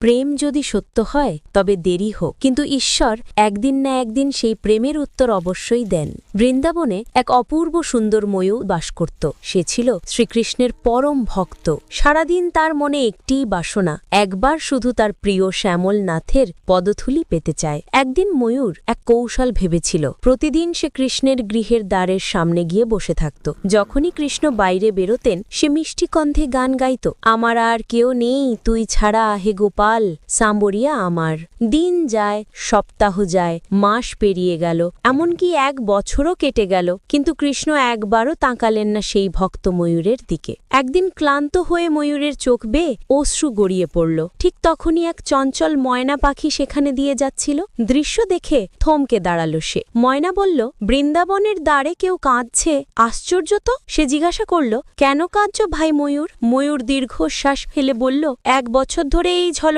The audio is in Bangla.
প্রেম যদি সত্য হয় তবে দেরি হোক, কিন্তু ঈশ্বর একদিন না একদিন সেই প্রেমের উত্তর অবশ্যই দেন। বৃন্দাবনে এক অপূর্ব সুন্দর ময়ূর বাস করত। সে ছিল শ্রীকৃষ্ণের পরম ভক্ত। সারাদিন তার মনে একটিই বাসনা, একবার শুধু তার প্রিয় শ্যামল নাথের পদধূলি পেতে চায়। একদিন ময়ূর এক কৌশল ভেবেছিল। প্রতিদিন সে কৃষ্ণের গৃহের দ্বারের সামনে গিয়ে বসে থাকত। যখনই কৃষ্ণ বাইরে বেরোতেন সে মিষ্টি কণ্ঠে গান গাইত, আমার আর কেউ নেই তুই ছাড়া হে গোপাল, সাম্বরিয়া আমার। দিন যায়, সপ্তাহ যায়, মাস পেরিয়ে গেল, এমনকি 1 বছরও কেটে গেল, কিন্তু কৃষ্ণ একবারও তাকালেন না সেই ভক্ত ময়ূরের দিকে। একদিন ক্লান্ত হয়ে ময়ূরের চোখ বেয়ে অশ্রু গড়িয়ে পড়ল। ঠিক তখনই এক চঞ্চল ময়না পাখি সেখানে দিয়ে যাচ্ছিল। দৃশ্য দেখে থমকে দাঁড়ালো সে। ময়না বলল, বৃন্দাবনের দ্বারে কেউ কাঁদছে, আশ্চর্য তো। সে জিজ্ঞাসা করল, কেন কাঁদছ ভাই ময়ূর? ময়ূর দীর্ঘশ্বাস ফেলে বলল, 1 বছর ধরে এই ঝলনা